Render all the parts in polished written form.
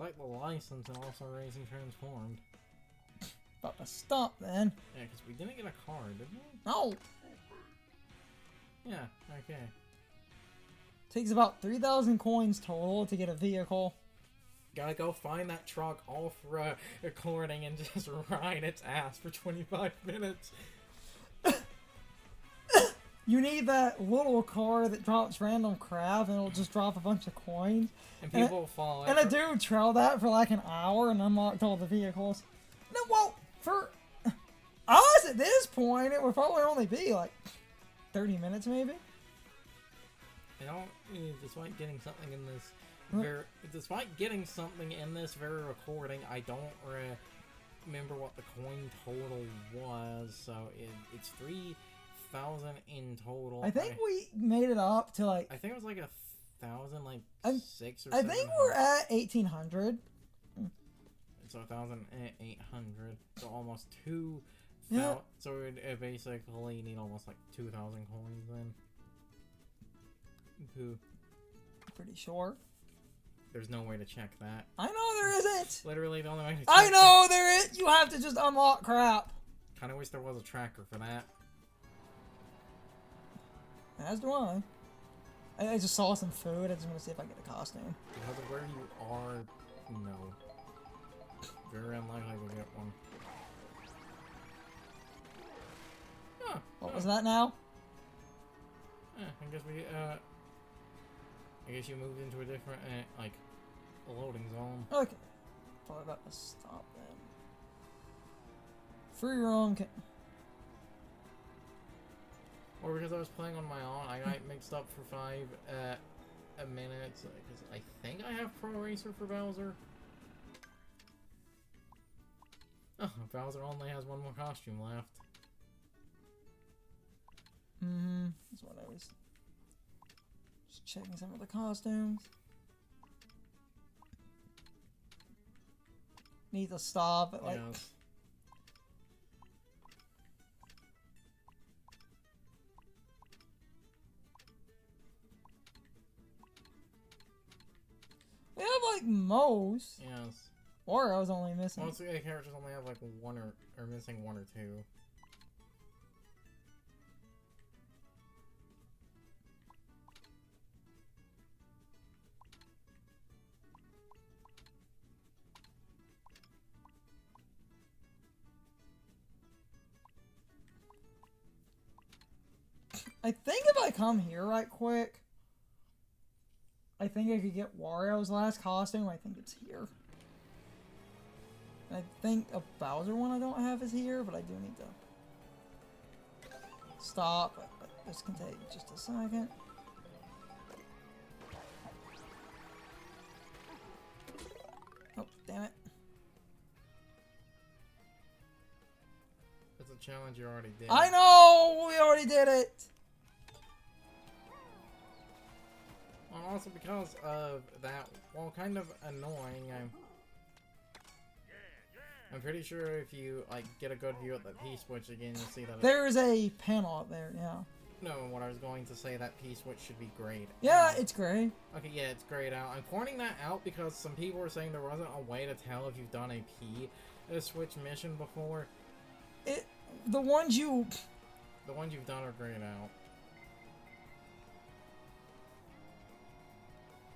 like the license and also Racing Transformed. About to stop then. Yeah, because we didn't get a car, did we? No. Yeah, okay. Takes about 3,000 coins total to get a vehicle. Gotta go find that truck all for recording and just ride its ass for 25 minutes. You need that little car that drops random crap and it'll just drop a bunch of coins. And people will fall And a dude trailed that for like an hour and unlocked all the vehicles. No, well, for us at this point, it would probably only be like 30 minutes maybe. You know, despite getting something in this very recording, I don't remember what the coin total was. So it's 3,000 in total. I think we made it up to like. I think it was like 1,000, like 6 or. I think we're at 1,800. So 1,800. So almost 2,000. Yeah. So it basically need almost like 2,000 coins then. Pretty sure. There's no way to check that. I know there isn't. Literally the only way to check I know there is. You have to just unlock crap. Kind of wish there was a tracker for that. As do I. I just saw some food. I just want to see if I get a costume. Because of where you are, no. Very unlikely to get one. Huh. What was that now? I guess you moved into a different, like, loading zone. Okay. Probably about to stop then. For your own. Or because I was playing on my own, I got mixed up for 5 minutes. Because I think I have Pro Racer for Bowser. Oh, Bowser only has one more costume left. That's what I was just checking some of the costumes. Need to stop at like. Yes. We have like most. Yes. Or I was only missing. Most of the characters only have like one or missing 1 or 2. I think if I come here right quick, I think I could get Wario's last costume. I think it's here. I think a Bowser one I don't have is here, but I do need to stop. But this can take just a second. Oh, damn it. That's a challenge you already did. I know! We already did it! Well, also because of that, well, kind of annoying, I'm pretty sure if you, like, get a good view at the P-switch again, you'll see that There's a panel up there, yeah. No, what I was going to say, that P-switch should be grayed Yeah, out. it's gray. Okay, yeah, it's grayed out. I'm pointing that out because some people were saying there wasn't a way to tell if you've done a P-switch mission before. The ones you've done are grayed out.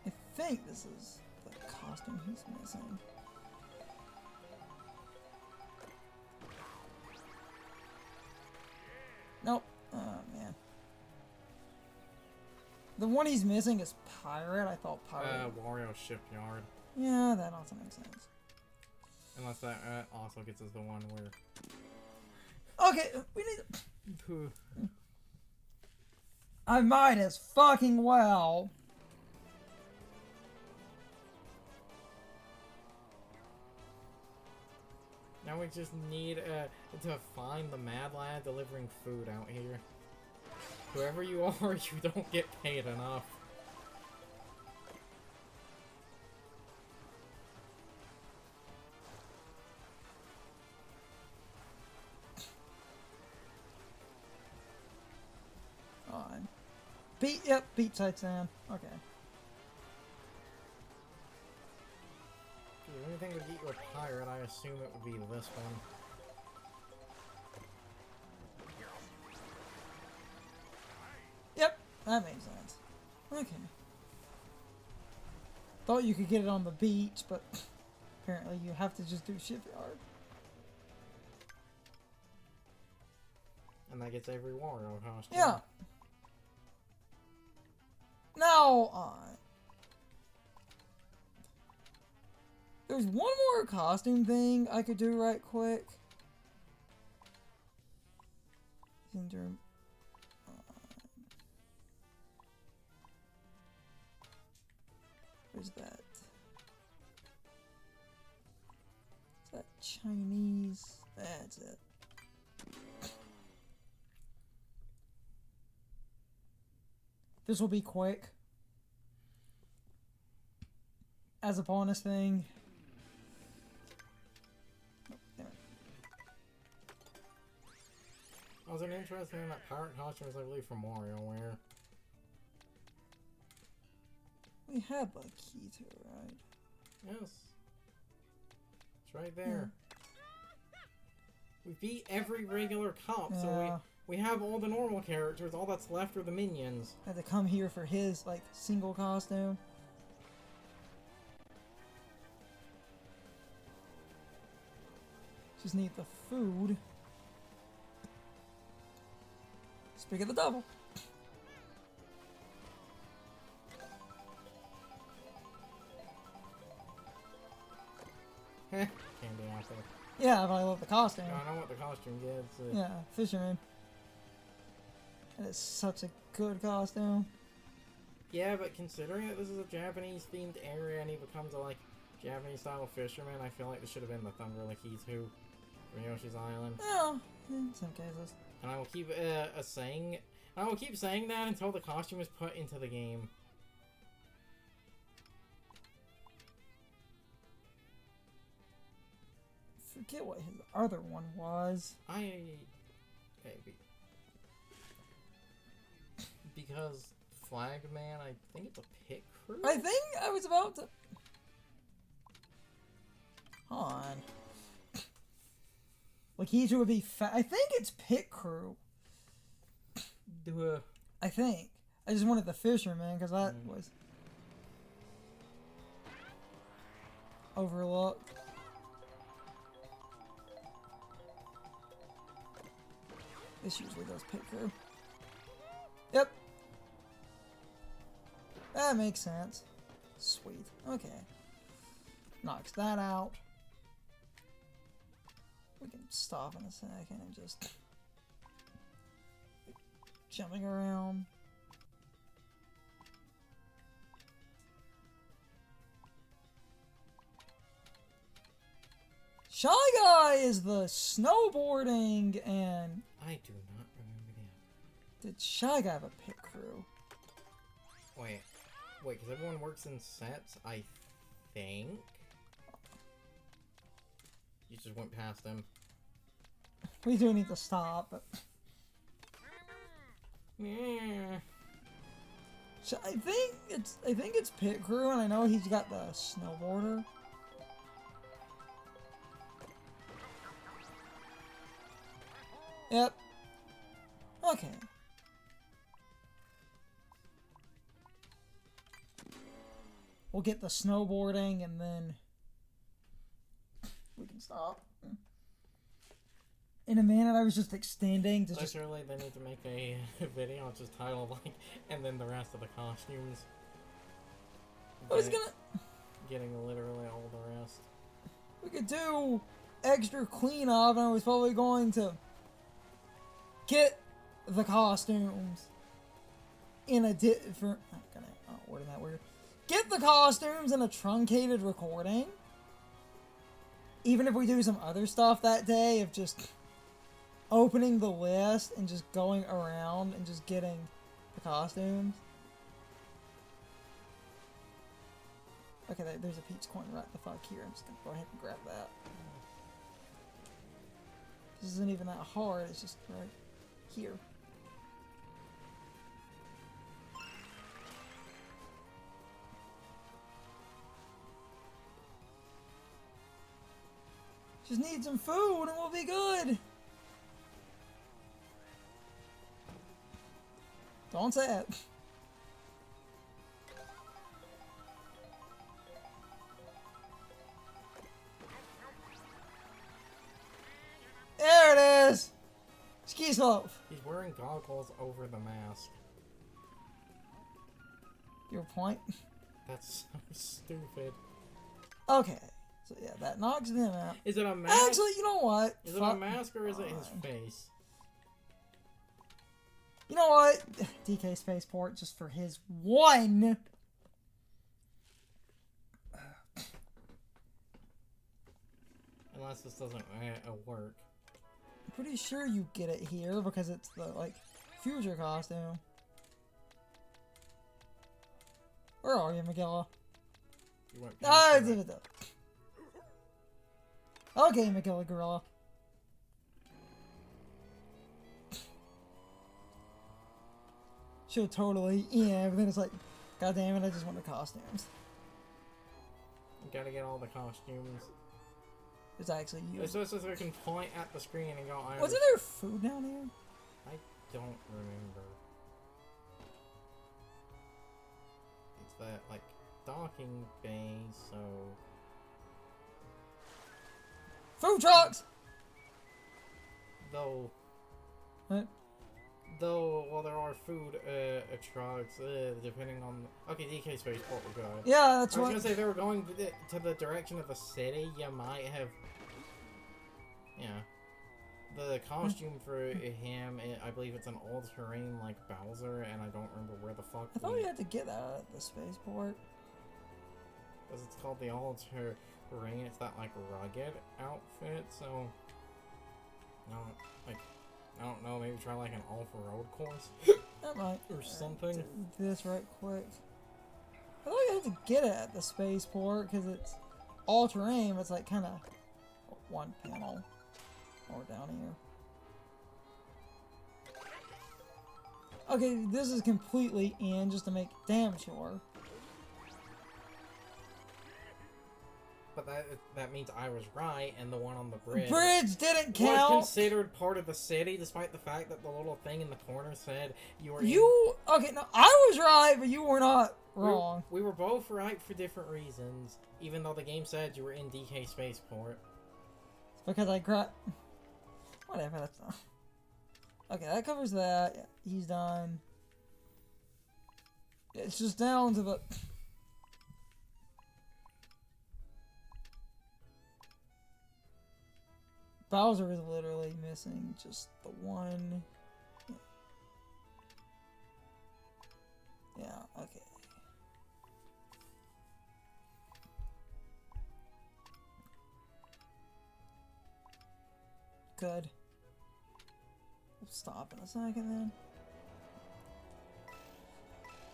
I think this is the costume he's missing. Nope. Oh, man. The one he's missing is Pirate. I thought Pirate. Wario Shipyard. Yeah, that also makes sense. Unless that also gets us the one where... Okay, we need... I might as fucking well... Now we just need to find the mad lad delivering food out here. Whoever you are, you don't get paid enough. On. Beat sights down. Okay. anything would get you a pirate, I assume it would be this one. Yep, that makes sense. Okay. Thought you could get it on the beach, but apparently you have to just do shipyard. And that gets every Wario costume. Yeah. Now, there's one more costume thing I could do right quick. Syndrome. Where's that? Is that Chinese? That's it. This will be quick. As a bonus thing. Oh, there. I was interested in that pirate costume, I believe, from WarioWare. We had like key to it, right? Yes. It's right there. Yeah. We beat every regular cop, Yeah. so we have all the normal characters. All that's left are the minions. Had to come here for his like single costume. Just need the food. Speak of the devil. Candy apple. Yeah, but I love the costume. No, I know what the costume gets. Yeah, fisherman. And it's such a good costume. Yeah, but considering that this is a Japanese-themed area and he becomes a, like, Japanese-style fisherman, I feel like this should have been the Thunder Licky 2 from Yoshi's Island. Yeah, in some cases. And I will keep I will keep saying that until the costume is put into the game. Forget what his other one was. Maybe. Because Flagman, I think it's a pit crew? I think I was about to... Hold on. Lakitu would be I think it's pit crew. I think. I just wanted the fisherman because that was overlooked. This usually goes pit crew. Yep. That makes sense. Sweet. Okay. Knocks that out. We can stop in a second and just jumping around. Shy Guy is the snowboarding and... I do not remember that. Did Shy Guy have a pit crew? Wait, because everyone works in sets, I think? You just went past him. We do need to stop, but... Yeah. I think it's pit crew, and I know he's got the snowboarder. Yep. Okay. We'll get the snowboarding, and then we can stop. In a minute, I was just extending to just... Literally, they need to make a video just titled, like, and then the rest of the costumes. I was gonna... Getting literally all the rest. We could do extra cleanup, and I was probably going to get the costumes in a different... I'm gonna wording that weird. Get the costumes in a truncated recording. Even if we do some other stuff that day of just opening the list and just going around and just getting the costumes. Okay, there's a Peach coin right the fuck here. I'm just gonna go ahead and grab that. This isn't even that hard, it's just right here. Just need some food and we'll be good. Don't say it. There it is! Ski slope. He's wearing goggles over the mask. Your point? That's so stupid. Okay. So yeah, that knocks them out. Is it a mask? Actually, you know what? Is it a mask or is it his face? You know what? DK Spaceport just for his one. Unless this doesn't work. I'm pretty sure you get it here because it's the like future costume. Where are you, Magilla? You went Ah, I past did it though. Okay, Magilla Gorilla. She'll totally, yeah, but then it's like, god damn it, I just want the costumes. You gotta get all the costumes. It's actually you. It's just so we can point at the screen and go, Wasn't there food down here? I don't remember. It's that, like, docking bay, so... Food trucks! Though... What? Though, well, there are food trucks, depending on... Okay, DK Spaceport will go. Yeah, that's I was what... gonna say, they were going to the direction of the city, you might have... Yeah. The costume for him, I believe it's an all-terrain, like, Bowser, and I don't remember where the fuck I thought you had to get that at the spaceport. Because it's called the all-terrain, it's that, like, rugged outfit, so... No, like... I don't know, maybe try like an off-road course? That might. Or something. Do this right quick. I thought you had to get it at the spaceport because it's all terrain, but it's like kind of one panel. Or down here. Okay, this is completely in just to make damn sure. But that means I was right, and the one on the bridge... Bridge didn't count! Was considered part of the city, despite the fact that the little thing in the corner said you were Okay, no, I was right, but you were not wrong. We were both right for different reasons, even though the game said you were in DK Spaceport. Because I grabbed... Whatever, that's not... Okay, that covers that. Yeah, he's done. It's just down to the... Bowser is literally missing just the one. Yeah, okay. Good. We'll stop in a second then.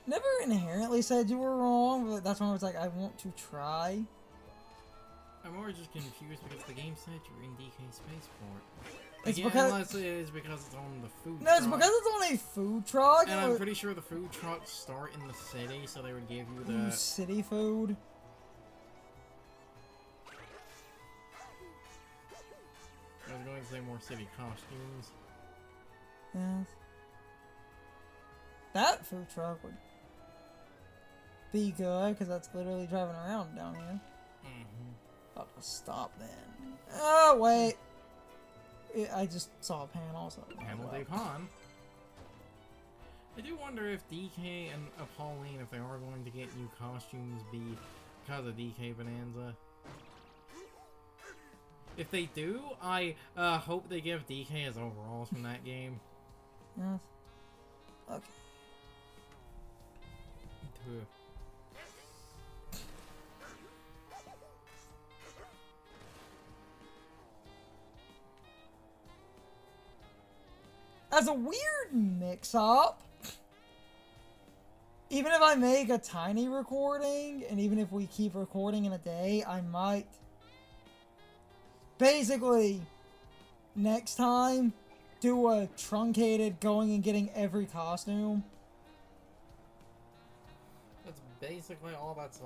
Never inherently said you were wrong, but that's when I was like, I want to try. I'm always just confused because the game said you were in DK Spaceport. It's Again, because... unless it is because it's on the food No, truck. it's because it's on a food truck. And I'm pretty sure the food trucks start in the city, so they would give you the... City food. I was going to say more city costumes. Yes. That food truck would be good, because that's literally driving around down here. I'll just stop then. Oh, wait. I just saw a panel, so... Panel de Pon. I do wonder if DK and Pauline, if they are going to get new costumes, be because of DK Bonanza. If they do, I hope they give DK his overalls from that game. Yes. Okay. As a weird mix-up, even if I make a tiny recording, and even if we keep recording in a day, I might basically next time do a truncated going and getting every costume. That's basically all that's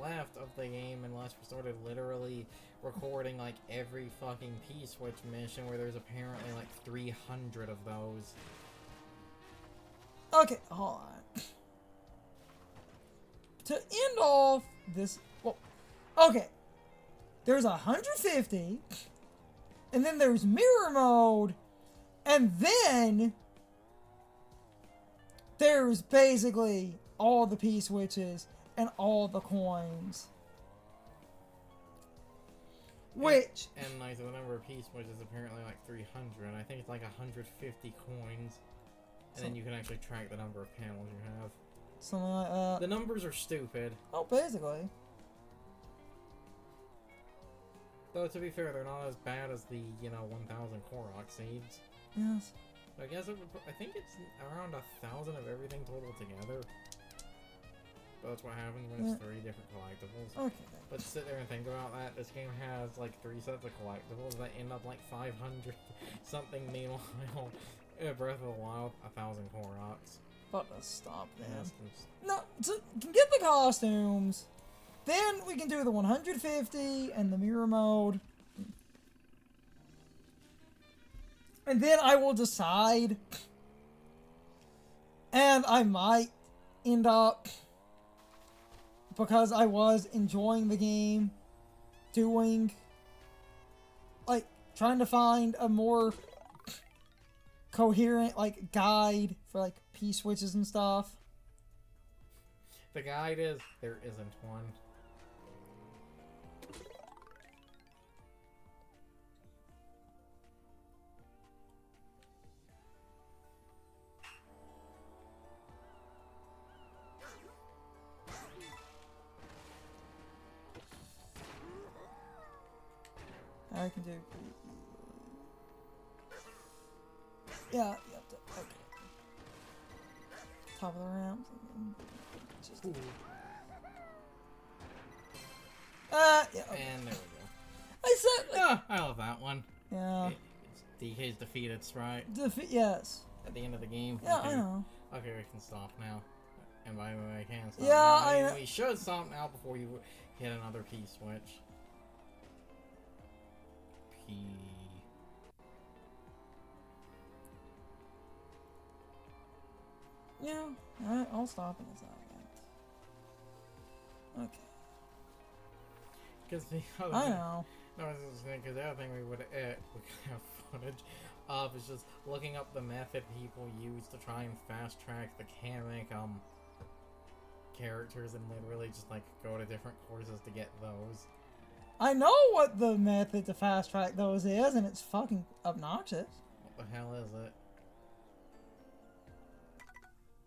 left of the game, unless we started literally recording like every fucking P-Switch mission, where there's apparently like 300 of those. Okay, hold on. To end off this, well, okay, there's 150, and then there's mirror mode, and then there's basically all the P-Switches and all the coins. Which... And like the number of P-Switches is apparently like 300, I think it's like 150 coins. And then you can actually track the number of panels you have. Something like that. The numbers are stupid. Oh, basically. Though, to be fair, they're not as bad as the, 1,000 Korok seeds. Yes. I guess I think it's around 1,000 of everything total together. But that's what happens when it's 3 different collectibles. Okay. But sit there and think about that. This game has like 3 sets of collectibles that end up like 500 something. Meanwhile, Breath of the Wild, 1,000 Koroks. But let's stop then. Yes, No, so can get the costumes. Then we can do the 150 and the mirror mode. And then I will decide. And I might end up, because I was enjoying the game, doing, like, trying to find a more coherent, like, guide for, like, P-Switches and stuff. The guide is, there isn't one. I can do... Yeah, okay. Top of the ramp. Just... yeah, okay. And there we go. I said... Ah, I love that one. Yeah. It's DK's defeated, right? Yes. At the end of the game. Yeah, okay. I know. Okay, we can stop now. And by the way, I can stop Yeah, now. I know. We should stop now before you hit another P-Switch. P... Yeah, alright, I'll stop in a second. Okay. Because the other I know. No, because the other thing we could have footage of is just looking up the method people use to try and fast track the Kamek characters, and literally just like go to different courses to get those. I know what the method to fast track those is, and it's fucking obnoxious. What the hell is it?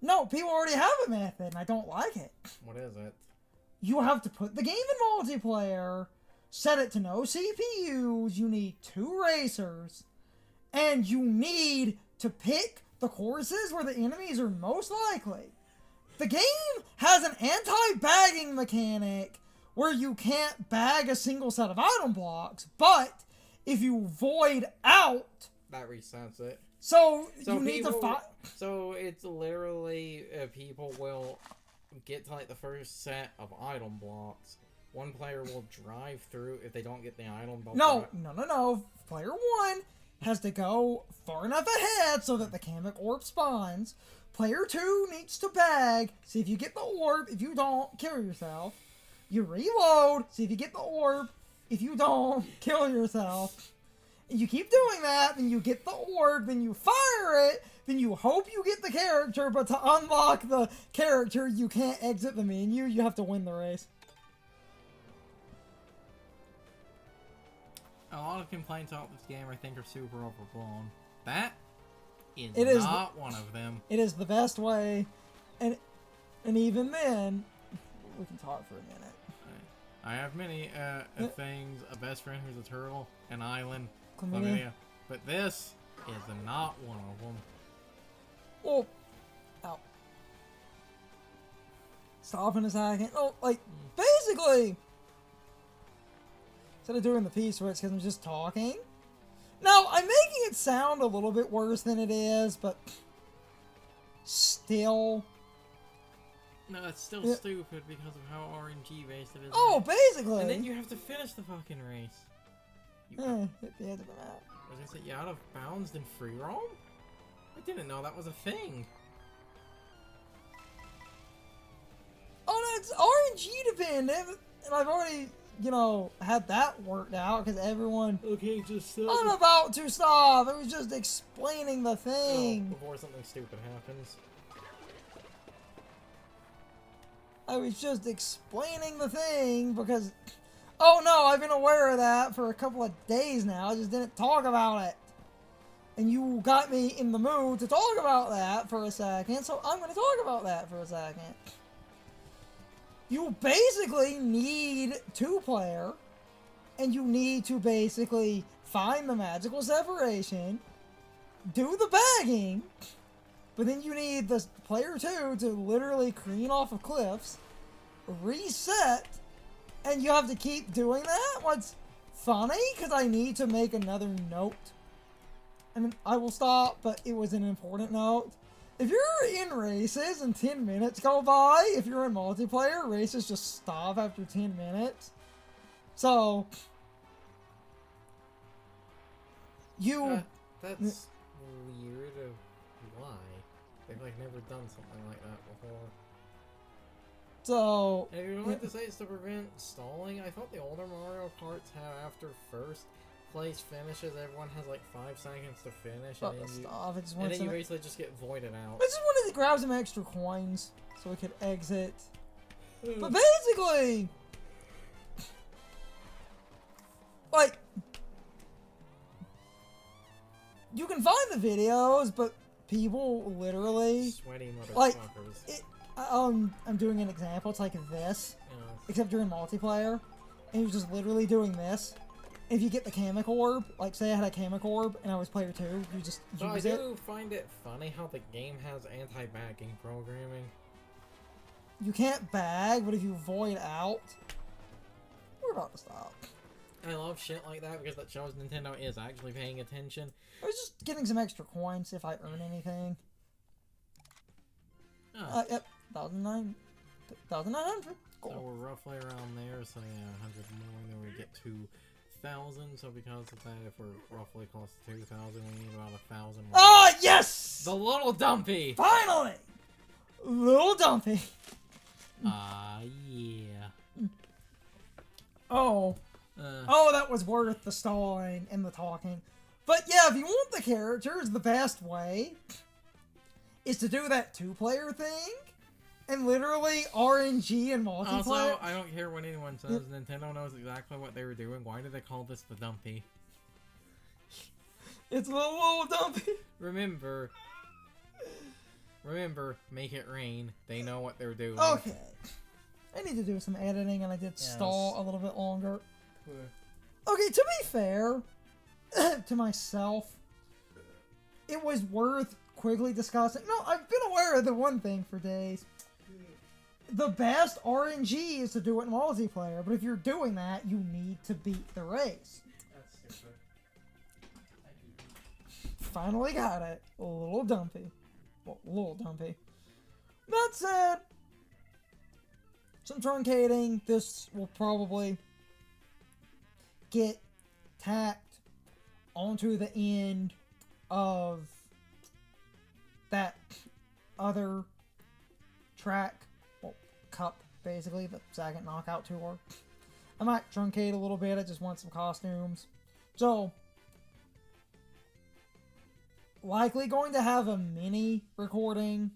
No, people already have a method, and I don't like it. What is it? You have to put the game in multiplayer, set it to no CPUs, you need 2 racers, and you need to pick the courses where the enemies are most likely. The game has an anti-bagging mechanic where you can't bag a single set of item blocks, but if you void out... That resets it. So you need to find... So it's literally, people will get to like the first set of item blocks. One player will drive through if they don't get the item block. No. Player 1 has to go far enough ahead so that the Kamek orb spawns. Player 2 needs to bag, see if you get the orb. If you don't, kill yourself. You reload, see if you get the orb. If you don't, kill yourself. And you keep doing that, then you get the orb, then you fire it, then you hope you get the character, but to unlock the character, you can't exit the menu. You have to win the race. A lot of complaints about this game, I think, are super overblown. That is not one of them. It is the best way, and even then, we can talk for a minute. I have many things: a best friend who's a turtle, an island, Chlamydia. but this is not one of them. Well, ow. Stop in a second. Oh, like, basically, instead of doing the P-Switch, because I'm just talking. Now, I'm making it sound a little bit worse than it is, but still, No, it's still Yeah. stupid because of how RNG based it is. Oh, basically. And then you have to finish the fucking race. Hit the end of the map. Was I say you out of bounds in free roam? I didn't know that was a thing. Oh, that's RNG dependent, and I've already, you know, had that worked out because everyone. Okay, just I'm about to stop. I was just explaining the thing. before something stupid happens. I was just explaining the thing because. Oh no, I've been aware of that for a couple of days now. I just didn't talk about it. And you got me in the mood to talk about that for a second, so I'm going to talk about that for a second. You basically need 2-player, and you need to basically find the magical separation, do the bagging, but then you need the player 2 to literally careen off of cliffs, reset, and you have to keep doing that. What's funny, because I need to make another note. And I will stop, but it was an important note. If you're in races and 10 minutes go by, if you're in multiplayer, races just stop after 10 minutes. So, you... That's weird of why. They've like never done something like that before. So... And if you want to say it's to prevent stalling, I thought the older Mario Karts have after first place finishes, everyone has like 5 seconds to finish, and then you basically just get voided out. I just wanted to grab some extra coins so we could exit. But basically, like, you can find the videos, but people literally sweaty motherfuckers. like. I'm doing an example. It's like this, except you're in multiplayer, and you're just literally doing this. If you get the chemical orb, like say I had a chemical orb and I was player 2, you just use it. I do find it funny how the game has anti-bagging programming. You can't bag, but if you void out, we're about to stop. I love shit like that because that shows Nintendo is actually paying attention. I was just getting some extra coins if I earn anything. Oh. Yep, 1,900. Cool. So we're roughly around there, so yeah, 100 more, and then we get to 1,000, so because of that, if we're roughly close to 2,000, we need about 1,000 more. Ah, yes! The little Dumpy! Finally! Little Dumpy. Yeah. Oh, that was worth the stalling and the talking. But yeah, if you want the characters, the best way is to do that 2-player thing. And literally RNG and multiplayer. Also, I don't care what anyone says. Nintendo knows exactly what they were doing. Why do they call this the Dumpy? It's little Dumpy. Remember, make it rain. They know what they're doing. Okay. I need to do some editing, and I did stall a little bit longer. Okay, to be fair to myself, it was worth quickly discussing. No, I've been aware of the one thing for days. The best RNG is to do it in multiplayer, but if you're doing that, you need to beat the race. That's stupid. Finally got it. A little Dumpy. Well, little Dumpy. That said, some truncating. This will probably get tacked onto the end of that other track. Cup, basically, the second knockout tour. I might truncate a little bit, I just want some costumes. So, likely going to have a mini recording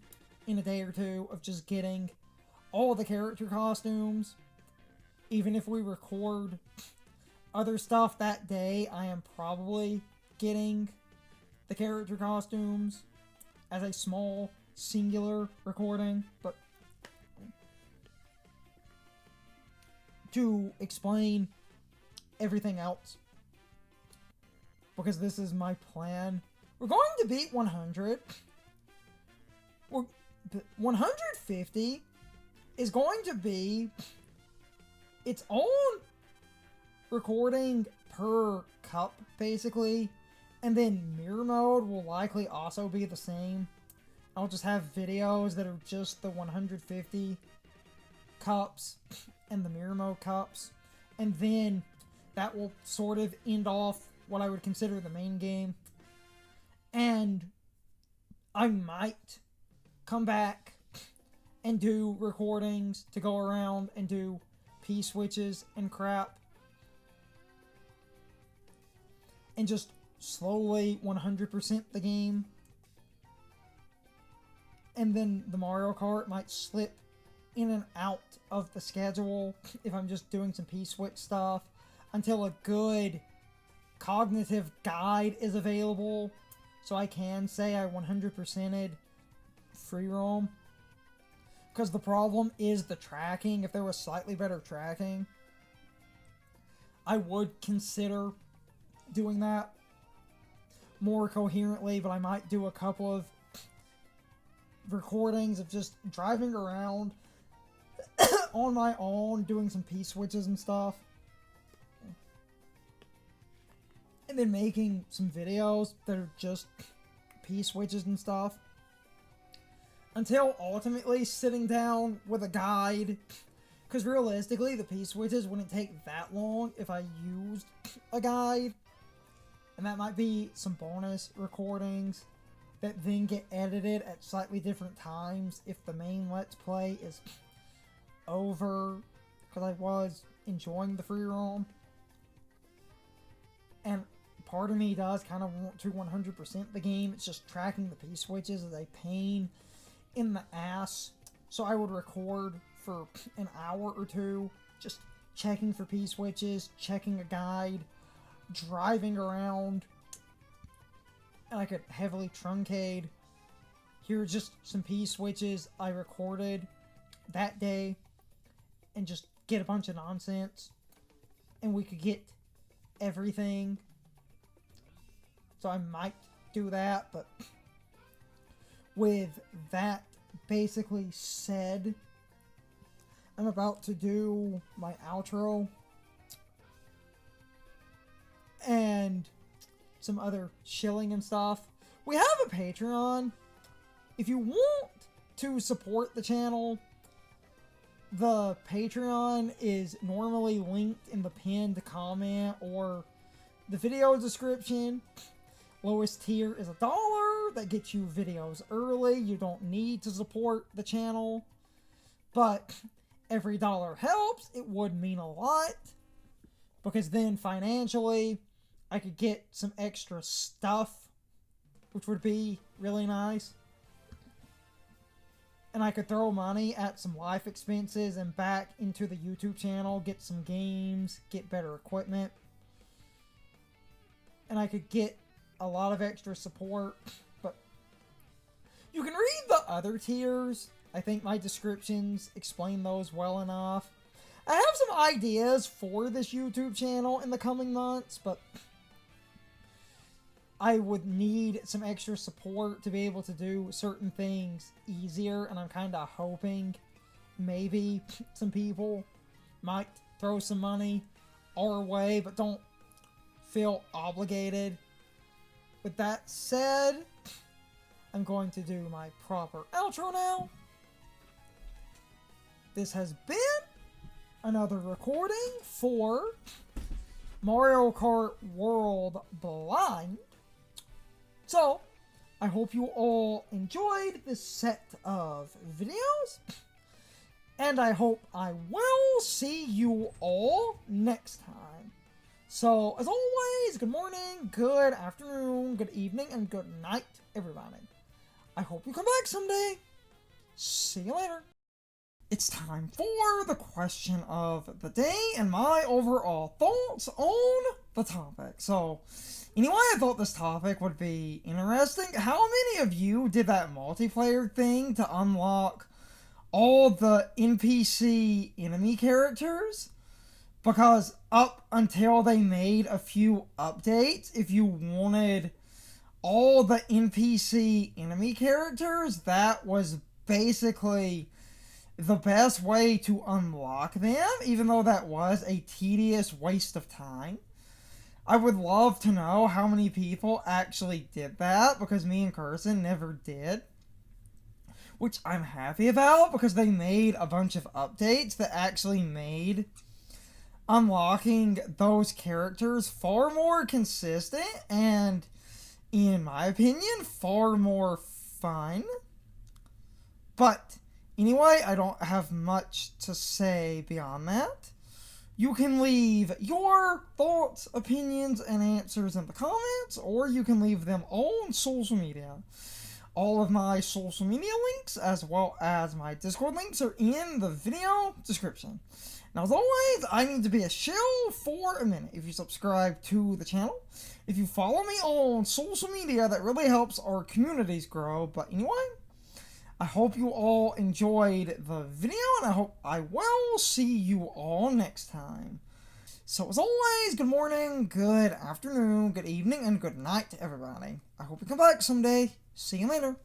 in a day or two of just getting all the character costumes. Even if we record other stuff that day, I am probably getting the character costumes as a small, singular recording, but to explain everything else, because this is my plan. We're going to beat 100. 150 is going to be its own recording per cup, basically, and then mirror mode will likely also be the same. I'll just have videos that are just the 150 cups and the mirror mode cups, and then that will sort of end off what I would consider the main game. And I might come back and do recordings to go around and do P-switches and crap. And just slowly 100% the game. And then the Mario Kart might slip in and out of the schedule if I'm just doing some P-switch stuff until a good cognitive guide is available, so I can say I 100%ed free roam. Because the problem is the tracking. If there was slightly better tracking, I would consider doing that more coherently, but I might do a couple of recordings of just driving around on my own, doing some P-switches and stuff. And then making some videos that are just P-switches and stuff. Until ultimately sitting down with a guide. Because realistically, the P-switches wouldn't take that long if I used a guide. And that might be some bonus recordings that then get edited at slightly different times if the main Let's Play is over. Because I was enjoying the free roam. And part of me does kind of want to 100% the game. It's just tracking the P-switches is a pain in the ass. So I would record for an hour or two, just checking for P-switches, checking a guide, driving around, and I could heavily truncate. Here are just some P-switches I recorded that day, and just get a bunch of nonsense, and we could get everything. So I might do that, but with that basically said, I'm about to do my outro and some other shilling and stuff. We have a Patreon. If you want to support the channel, the Patreon is normally linked in the pinned comment or the video description. Lowest tier is $1. That gets you videos early. You don't need to support the channel, but every dollar helps. It would mean a lot, because then financially I could get some extra stuff, which would be really nice. And I could throw money at some life expenses and back into the YouTube channel, get some games, get better equipment. And I could get a lot of extra support, but you can read the other tiers. I think my descriptions explain those well enough. I have some ideas for this YouTube channel in the coming months, but I would need some extra support to be able to do certain things easier, and I'm kind of hoping maybe some people might throw some money our way, but don't feel obligated. With that said, I'm going to do my proper outro now. This has been another recording for Mario Kart World Blind. So, I hope you all enjoyed this set of videos, and I hope I will see you all next time. So, as always, good morning, good afternoon, good evening, and good night, everybody. I hope you come back someday. See you later. It's time for the question of the day and my overall thoughts on the topic. So, anyway, I thought this topic would be interesting. How many of you did that multiplayer thing to unlock all the NPC enemy characters? Because up until they made a few updates, if you wanted all the NPC enemy characters, that was basically the best way to unlock them, even though that was a tedious waste of time. I would love to know how many people actually did that, because me and Carson never did. which I'm happy about because they made a bunch of updates that actually made unlocking those characters far more consistent and, in my opinion, far more fun. But anyway, I don't have much to say beyond that. You can leave your thoughts, opinions, and answers in the comments, or you can leave them on social media. All of my social media links, as well as my Discord links, are in the video description. Now, as always, I need to be a shill for a minute. If you subscribe to the channel, if you follow me on social media, that really helps our communities grow. But anyway, I hope you all enjoyed the video, and I hope I will see you all next time. So as always, good morning, good afternoon, good evening, and good night to everybody. I hope you come back someday. See you later.